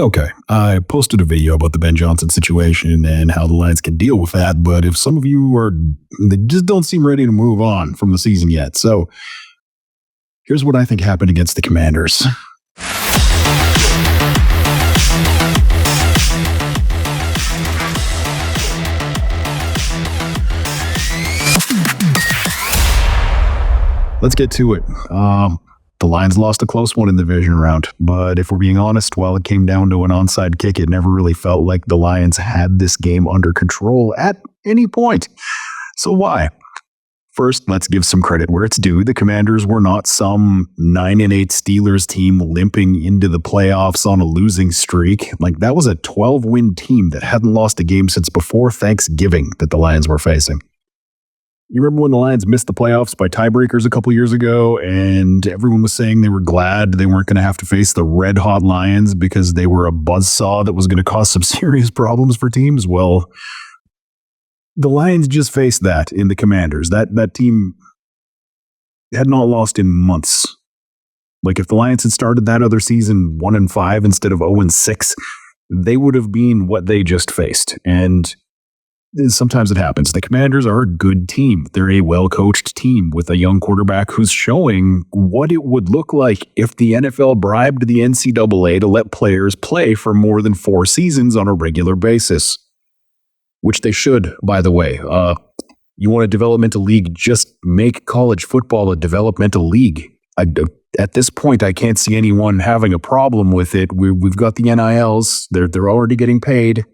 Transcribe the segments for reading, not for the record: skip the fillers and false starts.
Okay, I posted a video about the Ben Johnson situation and how the Lions can deal with that, but if some of you are, they just don't seem ready to move on from the season yet. So here's what I think happened against the Commanders. Let's get to it. The Lions lost a close one in the division round, but if we're being honest, while it came down to an onside kick, it never really felt like the Lions had this game under control at any point. So why? First, let's give some credit where it's due. The Commanders were not some 9-8 Steelers team limping into the playoffs on a losing streak. Like, that was a 12-win team that hadn't lost a game since before Thanksgiving that the Lions were facing. You remember when the Lions missed the playoffs by tiebreakers a couple years ago, and everyone was saying they were glad they weren't going to have to face the red-hot Lions because they were a buzzsaw that was going to cause some serious problems for teams? Well, the Lions just faced that in the Commanders. That team had not lost in months. Like, if the Lions had started that other season 1-5 instead of 0-6, they would have been what they just faced. And sometimes it happens. The Commanders are a good team. They're a well-coached team with a young quarterback who's showing what it would look like if the NFL bribed the NCAA to let players play for more than 4 seasons on a regular basis. Which they should, by the way. You want a developmental league, just make college football a developmental league. At this point, I can't see anyone having a problem with it. We've got the NILs. They're already getting paid.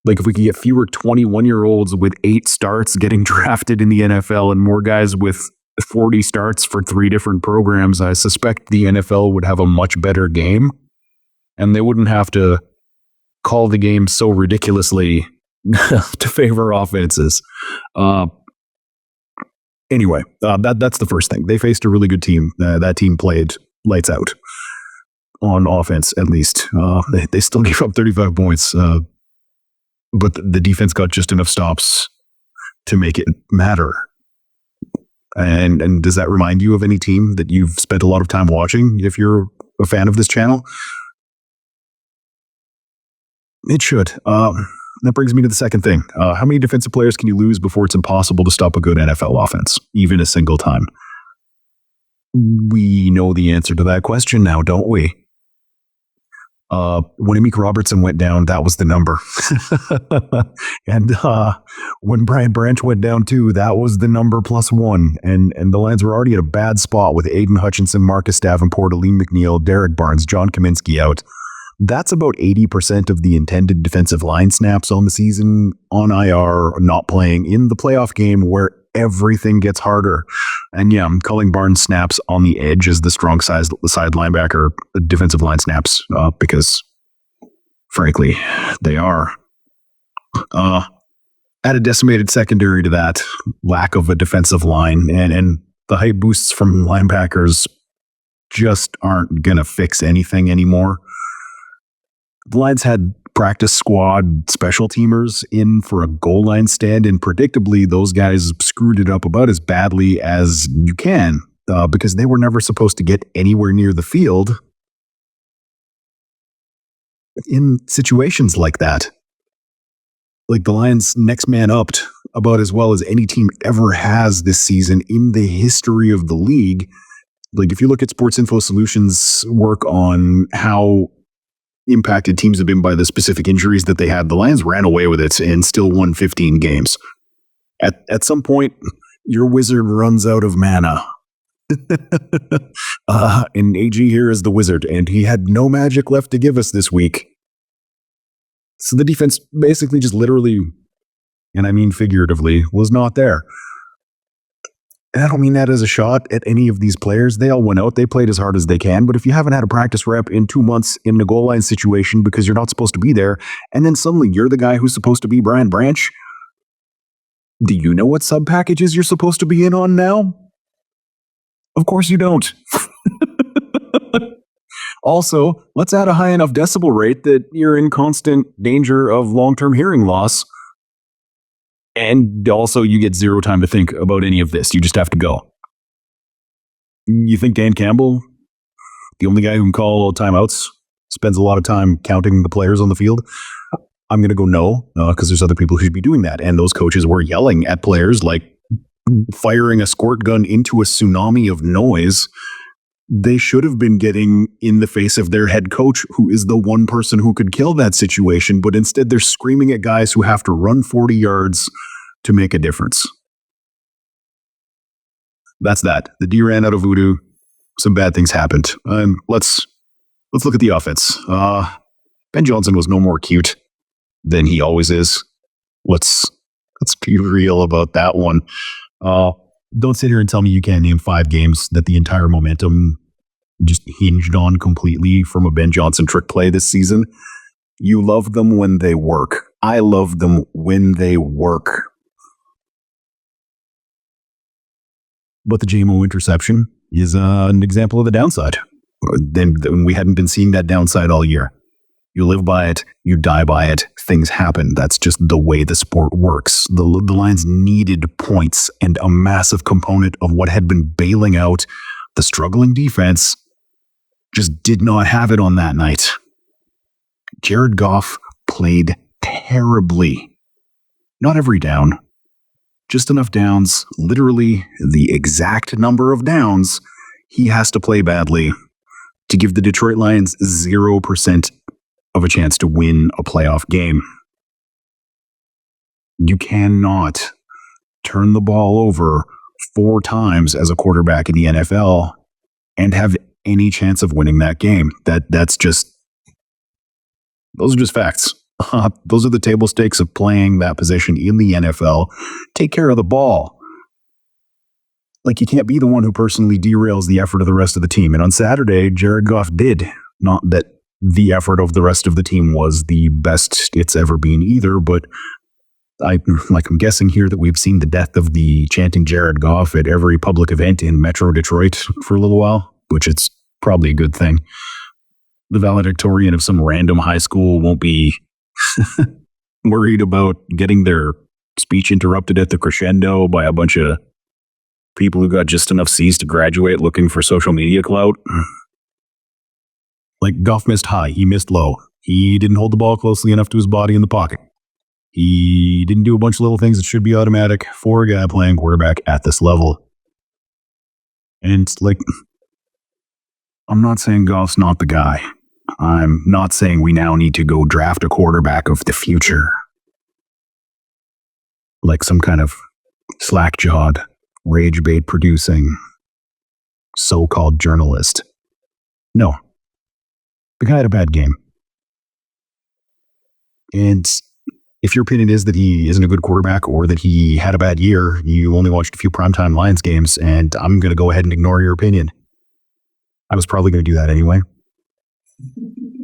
Like, if we can get fewer 21-year-olds with 8 starts getting drafted in the NFL and more guys with 40 starts for 3 different programs, I suspect the NFL would have a much better game. And they wouldn't have to call the game so ridiculously to favor offenses. Anyway, that's the first thing. They faced a really good team. That team played lights out on offense, at least. They still gave up 35 points, but the defense got just enough stops to make it matter. And does that remind you of any team that you've spent a lot of time watching if you're a fan of this channel? It should. That brings me to the second thing. How many defensive players can you lose before it's impossible to stop a good NFL offense, even a single time? We know the answer to that question now, don't we? When Amik Robertson went down, that was the number. And when Brian Branch went down too, that was the number +1. And the Lions were already at a bad spot with Aiden Hutchinson, Marcus Davenport, Aleem McNeil, Derek Barnes, John Kaminsky out. That's about 80% of the intended defensive line snaps on the season on IR, not playing in the playoff game where everything gets harder. And yeah, I'm calling Barnes snaps on the edge as the strong side linebacker defensive line snaps because, frankly, they are. Add a decimated secondary to that lack of a defensive line, and the hype boosts from linebackers just aren't going to fix anything anymore. The Lions had practice squad special teamers in for a goal line stand, and predictably, those guys screwed it up about as badly as you can because they were never supposed to get anywhere near the field in situations like that. Like, the Lions next man upped about as well as any team ever has this season in the history of the league. Like, if you look at Sports Info Solutions' work on how impacted teams have been by the specific injuries that they had, the Lions ran away with it and still won 15 games. At some point, your wizard runs out of mana. And AG here is the wizard, and he had no magic left to give us this week. So the defense basically just literally, and I mean figuratively, was not there. And I don't mean that as a shot at any of these players. They all went out. They played as hard as they can. But if you haven't had a practice rep in 2 months in a goal line situation because you're not supposed to be there, and then suddenly you're the guy who's supposed to be Brian Branch, do you know what sub packages you're supposed to be in on now? Of course you don't. Also, let's add a high enough decibel rate that you're in constant danger of long-term hearing loss. And also, you get zero time to think about any of this. You just have to go. You think Dan Campbell the only guy who can call timeouts, spends a lot of time counting the players on the field. I'm going to go no, because there's other people who should be doing that. And those coaches were yelling at players like firing a squirt gun into a tsunami of noise. They should have been getting in the face of their head coach, who is the one person who could kill that situation. But instead, they're screaming at guys who have to run 40 yards to make a difference. That's that. The D ran out of voodoo. Some bad things happened. Let's look at the offense. Ben Johnson was no more cute than he always is. Let's be real about that one. Don't sit here and tell me you can't name 5 games that the entire momentum just hinged on completely from a Ben Johnson trick play this season. You love them when they work. I love them when they work. But the JMO interception is an example of the downside. Then we hadn't been seeing that downside all year. You live by it, you die by it, things happen. That's just the way the sport works. The Lions needed points, and a massive component of what had been bailing out the struggling defense just did not have it on that night. Jared Goff played terribly. Not every down, just enough downs, literally the exact number of downs he has to play badly to give the Detroit Lions 0% of a chance to win a playoff game. You cannot turn the ball over 4 times as a quarterback in the NFL and have any chance of winning that game. Those are just facts. Those are the table stakes of playing that position in the NFL. Take care of the ball. Like, you can't be the one who personally derails the effort of the rest of the team. And on Saturday, Jared Goff did. Not that the effort of the rest of the team was the best it's ever been either, but I'm guessing here that we've seen the death of the chanting Jared Goff at every public event in Metro Detroit for a little while, which it's probably a good thing. The valedictorian of some random high school won't be worried about getting their speech interrupted at the crescendo by a bunch of people who got just enough C's to graduate looking for social media clout. Like, Goff missed high, he missed low. He didn't hold the ball closely enough to his body in the pocket. He didn't do a bunch of little things that should be automatic for a guy playing quarterback at this level. And, I'm not saying Goff's not the guy. I'm not saying we now need to go draft a quarterback of the future. Like some kind of slack-jawed, rage-bait producing, so-called journalist. No. The guy had a bad game. And if your opinion is that he isn't a good quarterback or that he had a bad year, you only watched a few primetime Lions games, and I'm going to go ahead and ignore your opinion. I was probably going to do that anyway.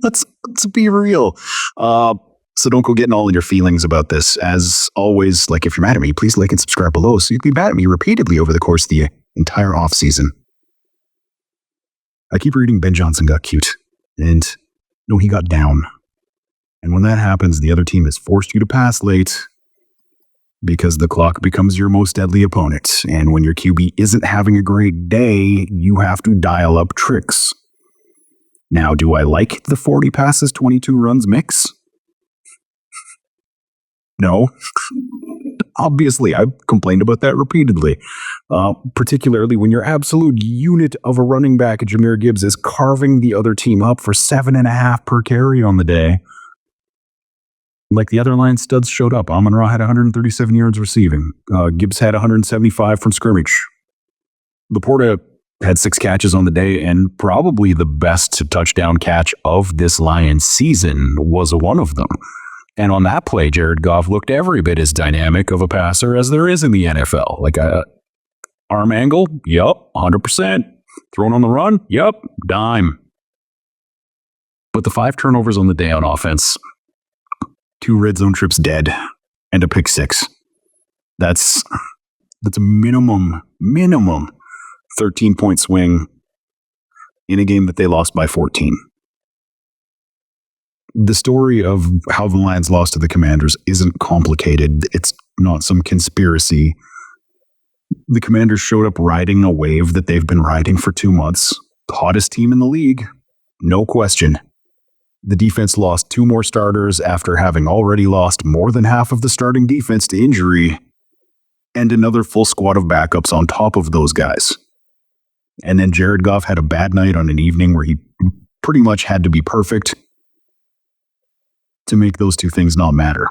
Let's be real. So don't go getting all in your feelings about this. As always, if you're mad at me, please like and subscribe below so you can be mad at me repeatedly over the course of the entire offseason. I keep reading Ben Johnson got cute. And no, he got down. And when that happens, the other team has forced you to pass late because the clock becomes your most deadly opponent. And when your QB isn't having a great day, you have to dial up tricks. Now, do I like the 40 passes, 22 runs mix? No. Obviously, I've complained about that repeatedly, particularly when your absolute unit of a running back, Jahmyr Gibbs, is carving the other team up for 7.5 per carry on the day. Like, the other line studs showed up. Amon-Ra had 137 yards receiving. Gibbs had 175 from scrimmage. Laporta had 6 catches on the day, and probably the best touchdown catch of this Lions season was one of them. And on that play, Jared Goff looked every bit as dynamic of a passer as there is in the NFL. Like, a arm angle, yup, 100%. Thrown on the run, yup, dime. But the 5 turnovers on the day on offense, 2 red zone trips dead, and a pick 6. That's a minimum 13-point swing in a game that they lost by 14. The story of how the Lions lost to the Commanders isn't complicated. It's not some conspiracy. The Commanders showed up riding a wave that they've been riding for 2 months. hottest team in the league, no question. The defense lost 2 more starters after having already lost more than half of the starting defense to injury, and another full squad of backups on top of those guys. And then Jared Goff had a bad night on an evening where he pretty much had to be perfect to make those 2 things not matter.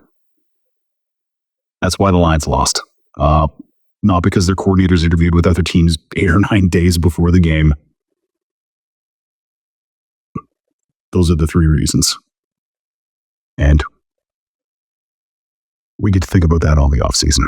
That's why the Lions lost. Not because their coordinators interviewed with other teams 8 or 9 days before the game. Those are the 3 reasons. And we get to think about that all the offseason.